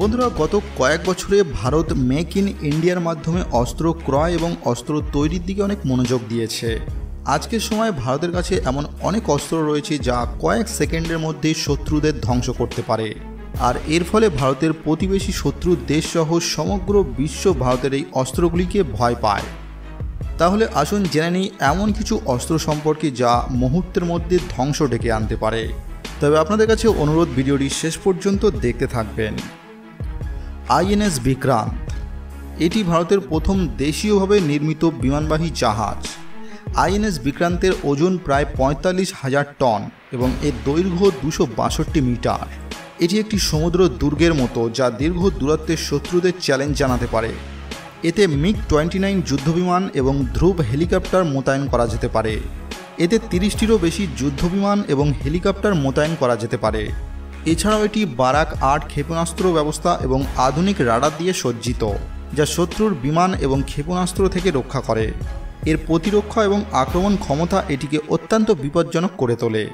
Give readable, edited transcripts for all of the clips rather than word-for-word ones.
বন্ধুরা, গত কয়েক বছরে ভারত মেক ইন ইন্ডিয়ার মাধ্যমে অস্ত্র ক্রয় এবং অস্ত্র তৈরির দিকে অনেক মনোযোগ দিয়েছে। আজকের সময় ভারতের কাছে এমন অনেক অস্ত্র রয়েছে যা কয়েক সেকেন্ডের মধ্যে শত্রুদের ধ্বংস করতে পারে, আর এর ফলে ভারতের প্রতিবেশী শত্রু দেশসহ সমগ্র বিশ্ব ভারতের এই অস্ত্রগুলিকে ভয় পায়। তাহলে আসুন জেনে নিই এমন কিছু অস্ত্র সম্পর্কে যা মুহূর্তের মধ্যে ধ্বংস ডেকে আনতে পারে। তবে আপনাদের কাছে অনুরোধ, ভিডিওটি শেষ পর্যন্ত দেখতে থাকবেন। আইএনএস বিক্রান্ত, এটি ভারতের প্রথম দেশীয়ভাবে নির্মিত বিমানবাহী জাহাজ। আইএনএস বিক্রান্তের ওজন প্রায় ৪৫,০০০ টন এবং এর দৈর্ঘ্য ২৬২ মিটার। এটি একটি সমুদ্র দুর্গের মতো যা দীর্ঘ দূরত্বের শত্রুদের চ্যালেঞ্জ জানাতে পারে। এতে মিগ-29 যুদ্ধবিমান এবং ধ্রুব হেলিকপ্টার মোতায়েন করা যেতে পারে। এতে ৩০টিরও বেশি যুদ্ধবিমান এবং হেলিকপ্টার মোতায়েন করা যেতে পারে। এছাড়াও এটি বারাক ৮ ক্ষেপণাস্ত্র ব্যবস্থা এবং আধুনিক রাডার দিয়ে সজ্জিত, যা শত্রুর বিমান এবং ক্ষেপণাস্ত্র থেকে রক্ষা করে। এর প্রতিরক্ষা এবং আক্রমণ ক্ষমতা এটিকে অত্যন্ত বিপজ্জনক করে তোলে।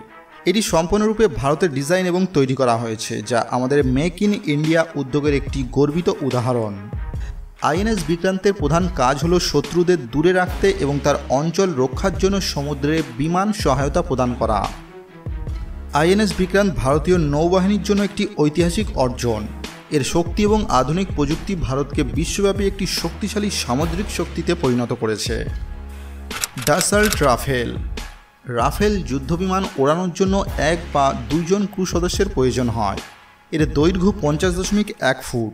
এটি সম্পূর্ণরূপে ভারতের ডিজাইন এবং তৈরি করা হয়েছে, যা আমাদের মেক ইন ইন্ডিয়া উদ্যোগের একটি গর্বিত উদাহরণ। আইএনএস বিক্রান্তের প্রধান কাজ হল শত্রুদের দূরে রাখতে এবং তার অঞ্চল রক্ষার জন্য সমুদ্রে বিমান সহায়তা প্রদান করা। আইএনএস বিক্রান্ত ভারতীয় নৌবাহিনীর জন্য একটি ঐতিহাসিক অর্জন। এর শক্তি এবং আধুনিক প্রযুক্তি ভারতকে বিশ্বব্যাপী একটি শক্তিশালী সামুদ্রিক শক্তিতে পরিণত করেছে। Dassault Rafael. রাফেল যুদ্ধবিমান ওড়ানোর জন্য ১ বা ২ জন ক্রু সদস্যের প্রয়োজন হয়। এর দৈর্ঘ্য ৫০.১ ফুট,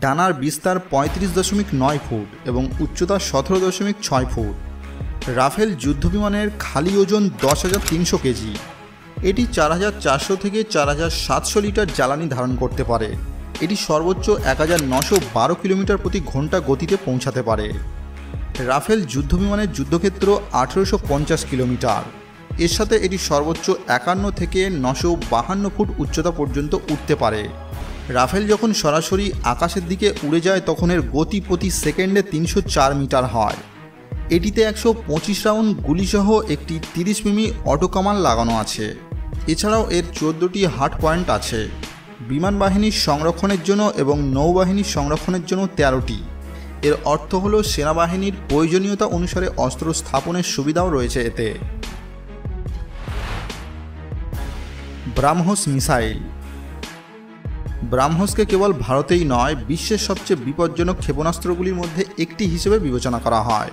ডানার বিস্তার ৩৫.৯ ফুট এবং উচ্চতা ১৭.৬ ফুট। রাফেল যুদ্ধবিমানের খালি ওজন ১০,৩০০ কেজি। এটি ৪,৪০০ থেকে ৪,৭০০ লিটার জ্বালানি ধারণ করতে পারে। এটি সর্বোচ্চ ১,৯১২ কিলোমিটার প্রতি ঘন্টা গতিতে পৌঁছাতে পারে। রাফেল যুদ্ধবিমানের যুদ্ধক্ষেত্র ১৮৫০ কিলোমিটার। এর সাথে এটি সর্বোচ্চ ৫১ থেকে ৯৫২ ফুট উচ্চতা পর্যন্ত উঠতে পারে। রাফেল যখন সরাসরি আকাশের দিকে উড়ে যায় তখন এর গতি প্রতি সেকেন্ডে ৩০৪ মিটার হয়। এটিতে ১২৫ রাউন্ড গুলিসহ একটি ৩০ মিমি অটো কামান লাগানো আছে। এছাড়াও এর ১৪টি হার্ড পয়েন্ট আছে। বিমান বাহিনীর সংরক্ষণের জন্য এবং নৌবাহিনীর সংরক্ষণের জন্য ১৩টি। এর অর্থ হল সেনাবাহিনীর প্রয়োজনীয়তা অনুসারে অস্ত্র স্থাপনের সুবিধাও রয়েছে এতে। ব্রাহ্মস মিসাইল। ব্রাহ্মসকে কেবল ভারতেই নয়, বিশ্বের সবচেয়ে বিপজ্জনক ক্ষেপণাস্ত্রগুলির মধ্যে একটি হিসেবে বিবেচনা করা হয়।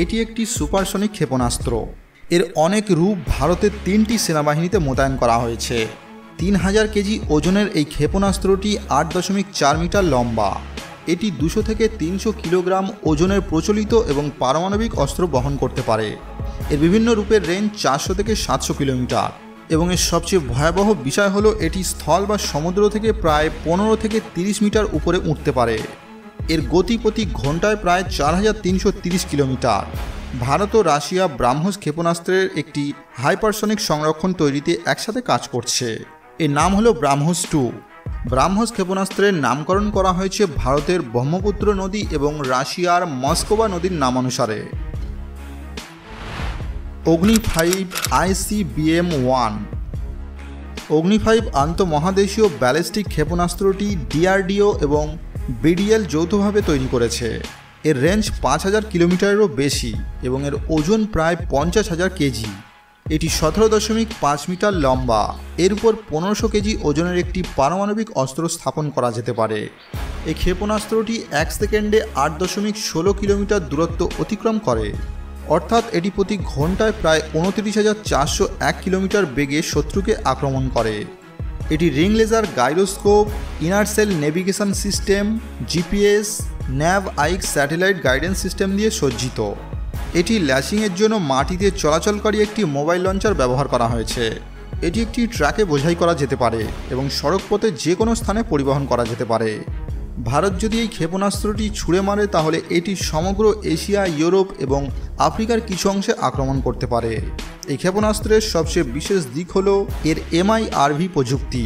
এটি একটি সুপারসনিক ক্ষেপণাস্ত্র। এর অনেক রূপ ভারতের ৩টি সেনাবাহিনীতে মোতায়েন করা হয়েছে। ৩,০০০ কেজি ওজনের এই ক্ষেপণাস্ত্রটি ৮.৪ মিটার লম্বা। এটি ২০০ থেকে ৩০০ কিলোগ্রাম ওজনের প্রচলিত এবং পারমাণবিক অস্ত্র বহন করতে পারে। এর বিভিন্ন রূপের রেঞ্জ ৪০০ থেকে ৭০০ কিলোমিটার এবং এর সবচেয়ে ভয়াবহ বিষয় হলো এটি স্থল বা সমুদ্র থেকে প্রায় ১৫ থেকে ৩০ মিটার উপরে উঠতে পারে। এর গতি প্রতি ঘন্টায় প্রায় ৪,৩৩০ কিলোমিটার। ভারত ও রাশিয়া ব্রাহ্মস ক্ষেপণাস্ত্রের একটি হাইপারসনিক সংরক্ষণ তৈরিতে একসাথে কাজ করছে। এর নাম হলো ব্রাহ্মস ২। ব্রাহ্মস ক্ষেপণাস্ত্রের নামকরণ করা হয়েছে ভারতের ব্রহ্মপুত্র নদী এবং রাশিয়ার মস্কোভা নদীর নামানুসারে। অগ্নি ৫ ICBM-1। অগ্নি ৫ আন্তঃমহাদেশীয় ব্যালিস্টিক ক্ষেপণাস্ত্রটি ডিআরডিও এবং বিডিএল যৌথভাবে তৈরি করেছে। এর রেঞ্জ ৫,০০০ কিলোমিটারেরও বেশি এবং এর ওজন প্রায় ৫০,০০০ কেজি। এটি ১৭.৫ মিটার লম্বা। এর উপর ১৫০০ কেজি ওজনের একটি পারমাণবিক অস্ত্র স্থাপন করা যেতে পারে। এই ক্ষেপণাস্ত্রটি ১ সেকেন্ডে ৮.১৬ কিলোমিটার দূরত্ব অতিক্রম করে, অর্থাৎ এটি প্রতি ঘন্টায় প্রায় ২৯,৪০১ কিলোমিটার বেগে শত্রুকে আক্রমণ করে। এটি ring laser gyroscope, inertial navigation system, GPS, NAVAIC satellite guidance system দিয়ে সজ্জিত। এটি ল্যাশিংয়ের জন্য মাটিতে চলাচলকারী একটি মোবাইল লঞ্চার ব্যবহার করা হয়েছে। এটি একটি ট্রাকে বোঝাই করা যেতে পারে এবং সড়কপথে যে কোনো স্থানে পরিবহন করা যেতে পারে। ভারত যদি এই ক্ষেপণাস্ত্রটি ছুঁড়ে মারে তাহলে এটি সমগ্র এশিয়া, ইউরোপ এবং আফ্রিকার কিছু অংশে আক্রমণ করতে পারে। এই ক্ষেপণাস্ত্রের সবচেয়ে বিশেষ দিক হল এর MIRV প্রযুক্তি।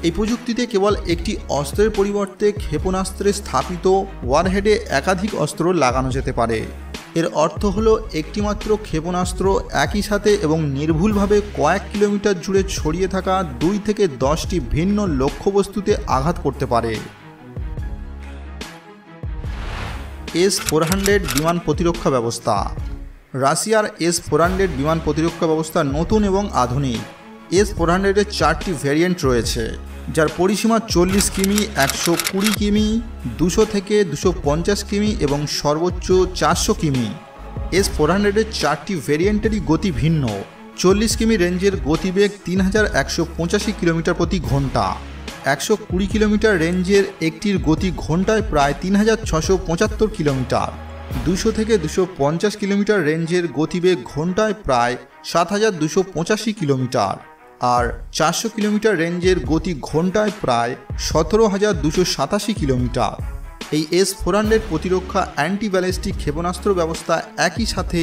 এই প্রযুক্তিতে কেবল একটি অস্ত্রের পরিবর্তে ক্ষেপণাস্ত্রে স্থাপিত ওয়ারহেডে একাধিক অস্ত্র লাগানো যেতে পারে। এর অর্থ হলো একটিমাত্র ক্ষেপণাস্ত্র একই সাথে এবং নির্ভুলভাবে কয়েক কিলোমিটার জুড়ে ছড়িয়ে থাকা 2 থেকে 10টি ভিন্ন লক্ষ্যবস্তুতে আঘাত করতে পারে। S-400 বিমান প্রতিরক্ষা ব্যবস্থা। রাশিয়ার S-400 বিমান প্রতিরক্ষা ব্যবস্থা নতুন এবং আধুনিক। S-400 এর 4টি ভ্যারিয়েন্ট রয়েছে, যার পরিসীমা 40 কিমি, 120 কিমি, 200 থেকে 250 কিমি এবং সর্বোচ্চ 400 কিমি। S-400 এর 4টি ভ্যারিয়েন্টেরই গতি ভিন্ন। 40 কিমি রেঞ্জের গতিবেগ 3185 কিলোমিটার প্রতি ঘন্টা। 120 কিলোমিটার রেঞ্জের একটির গতি ঘন্টায় প্রায় 3675 কিলোমিটার। 200 থেকে 250 কিলোমিটার রেঞ্জের গতিবেগ ঘন্টায় প্রায় 7285 কিলোমিটার। আর 400 কিলোমিটার রেঞ্জের গতি ঘন্টায় প্রায় 17287 কিলোমিটার। এই S-400 প্রতিরক্ষা অ্যান্টি ব্যালিস্টিক ক্ষেপণাস্ত্র ব্যবস্থা একই সাথে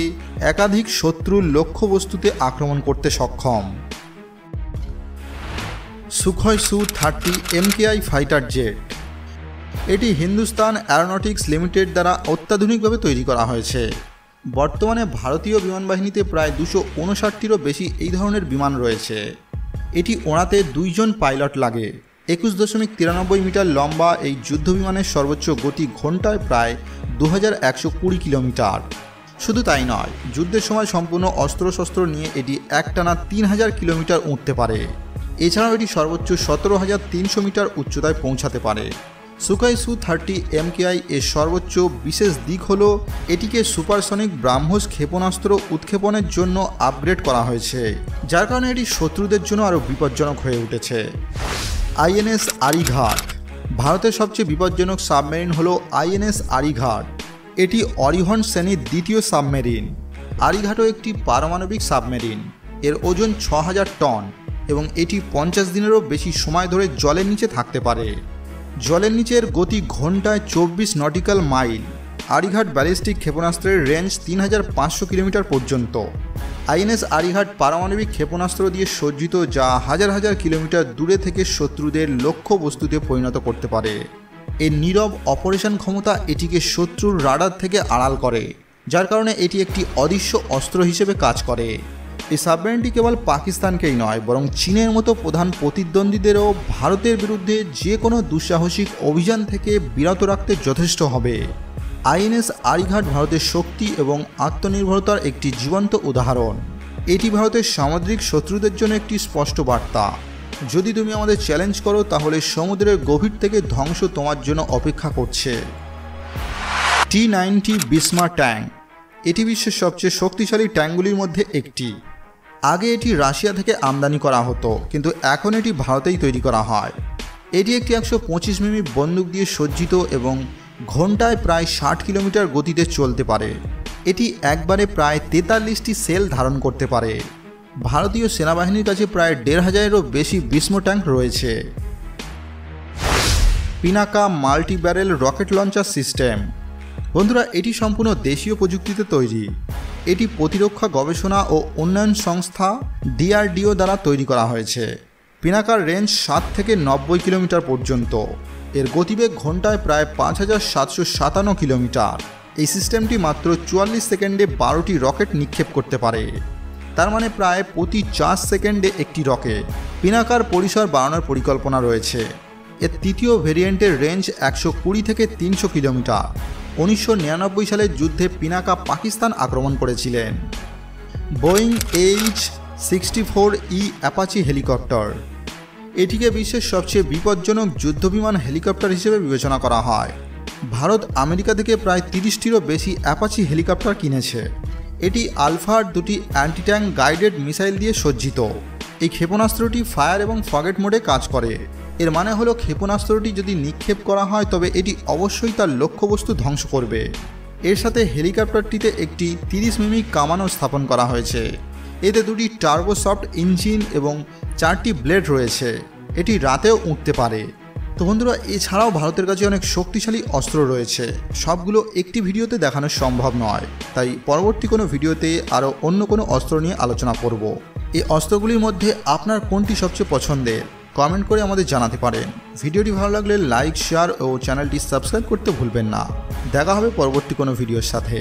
একাধিক শত্রুর লক্ষ্যবস্তুতে আক্রমণ করতে সক্ষম। সুখয় Su-30 MKI ফাইটার জেট। এটি হিন্দুস্তান অ্যারোনটিক্স লিমিটেড দ্বারা অত্যাধুনিকভাবে তৈরি করা হয়েছে। বর্তমানে ভারতীয় বিমান বাহিনীতে প্রায় 259টিরও বেশি এই ধরনের বিমান রয়েছে। এটি ওড়াতে 2 জন পাইলট লাগে। 21.93 মিটার লম্বা এই যুদ্ধ বিমানের সর্বোচ্চ গতি ঘন্টায় প্রায় 2120 কিলোমিটার। শুধু তাই নয়, যুদ্ধের সময় সম্পূর্ণ অস্ত্রশস্ত্র নিয়ে এটি একটানা 3000 কিলোমিটার উঠতে পারে। এছাড়াও এটি সর্বোচ্চ 17300 মিটার উচ্চতায় পৌঁছাতে পারে। সুখয় Su-30 MKI এর সর্বোচ্চ বিশেষ দিক হল এটিকে সুপারসনিক ব্রাহ্মোস ক্ষেপণাস্ত্র উৎক্ষেপণের জন্য আপগ্রেড করা হয়েছে, যার কারণে এটি শত্রুদের জন্য আরও বিপজ্জনক হয়ে উঠেছে। INS আরিঘাট। ভারতের সবচেয়ে বিপজ্জনক সাবমেরিন হল INS আরিঘাট। এটি অরিহন শ্রেণীর দ্বিতীয় সাবমেরিন। আরিঘাটও একটি পারমাণবিক সাবমেরিন। এর ওজন 6000 টন এবং এটি 50 দিনেরও বেশি সময় ধরে জলের নিচে থাকতে পারে। জলের নিচের গতি ঘন্টায় 24 নটিক্যাল মাইল। আরিঘাট ব্যালিস্টিক ক্ষেপণাস্ত্রের রেঞ্জ 3500 কিলোমিটার পর্যন্ত। INS আরিঘাট পারমাণবিক ক্ষেপণাস্ত্র দিয়ে সজ্জিত, যা হাজার হাজার কিলোমিটার দূরে থেকে শত্রুদের লক্ষ্যবস্তুতে পরিণত করতে পারে। এর নীরব অপারেশন ক্ষমতা এটিকে শত্রুর রাডার থেকে আড়াল করে, যার কারণে এটি একটি অদৃশ্য অস্ত্র হিসেবে কাজ করে। এই সাবমেরিনটি কেবল পাকিস্তানকেই নয়, বরং চীনের মতো প্রধান প্রতিদ্বন্দ্বীদেরও ভারতের বিরুদ্ধে যে কোনো দুঃসাহসিক অভিযান থেকে বিরত রাখতে যথেষ্ট হবে। INS আরিঘাট ভারতের শক্তি এবং আত্মনির্ভরতার একটি জীবন্ত উদাহরণ। এটি ভারতের সামুদ্রিক শত্রুদের জন্য একটি স্পষ্ট বার্তা: যদি তুমি আমাদের চ্যালেঞ্জ করো, তাহলে সমুদ্রের গভীর থেকে ধ্বংস তোমার জন্য অপেক্ষা করছে। T-90 বিসমা tank. এটি বিশ্বের সবচেয়ে শক্তিশালী ট্যাঙ্কগুলির মধ্যে একটি। আগে এটি রাশিয়া থেকে আমদানি করা হতো, কিন্তু এখন এটি ভারতেই তৈরি করা হয়। এটি একটি 125 মিমি বন্দুক দিয়ে সজ্জিত এবং ঘন্টায় প্রায় 60 কিলোমিটার গতিতে চলতে পারে। এটি একবারে প্রায় 43টি সেল ধারণ করতে পারে। ভারতীয় সেনাবাহিনীর কাছে প্রায় 1500-এরও বেশি বিসমা ট্যাঙ্ক রয়েছে। Pinaka multi barrel rocket launcher system. বন্ধুরা, এটি সম্পূর্ণ দেশীয় প্রযুক্তিতে তৈরি। এটি প্রতিরক্ষা গবেষণা ও উন্নয়ন সংস্থা DRDO দ্বারা তৈরি করা হয়েছে। পিনাকার রেঞ্জ 7 থেকে 90 কিলোমিটার পর্যন্ত। এর গতিবেগ ঘন্টায় প্রায় 5757 কিলোমিটার। এই সিস্টেমটি মাত্র 44 সেকেন্ডে 12টি রকেট নিক্ষেপ করতে পারে, তার মানে প্রায় প্রতি 4 সেকেন্ডে একটি রকেট। পিনাকার পরিসর বাড়ানোর পরিকল্পনা রয়েছে। এর তৃতীয় ভেরিয়েন্টের রেঞ্জ 120 থেকে 300 কিলোমিটার। 1999 সালের যুদ্ধে পিনাকা পাকিস্তান আক্রমণ করেছিলেন। Boeing H-64E Apache helicopter. এটিকে বিশ্বের সবচেয়ে বিপজ্জনক যুদ্ধবিমান হেলিকপ্টার হিসেবে বিবেচনা করা হয়। ভারত আমেরিকা থেকে প্রায় 30টিরও বেশি অ্যাপাচি হেলিকপ্টার কিনেছে। এটি আলফার 2টি অ্যান্টি ট্যাঙ্ক গাইডেড মিসাইল দিয়ে সজ্জিত। এই ক্ষেপণাস্ত্রটি ফায়ার এবং ফগেট মোডে কাজ করে। এর মানে হলো ক্ষেপণাস্ত্রটি যদি নিক্ষেপ করা হয়, তবে এটি অবশ্যই তার লক্ষ্যবস্তু ধ্বংস করবে। এর সাথে হেলিকপ্টারটিতে একটি 30 মিমি কামানও স্থাপন করা হয়েছে। এতে 2টি টার্বোসফট ইঞ্জিন এবং 4টি ব্লেড রয়েছে। এটি রাতেও উঠতে পারে। তো বন্ধুরা, এছাড়াও ভারতের কাছে অনেক শক্তিশালী অস্ত্র রয়েছে। সবগুলো একটি ভিডিওতে দেখানো সম্ভব নয়, তাই পরবর্তী কোনো ভিডিওতে আরও অন্য কোনো অস্ত্র নিয়ে আলোচনা করব। এই অস্ত্রগুলির মধ্যে আপনার কোনটি সবচেয়ে পছন্দের কমেন্ট করে আমাদের জানাতে পারেন। ভিডিওটি ভালো লাগলে লাইক, শেয়ার ও চ্যানেলটি সাবস্ক্রাইব করতে ভুলবেন না। দেখা হবে পরবর্তী কোনো ভিডিওর সাথে।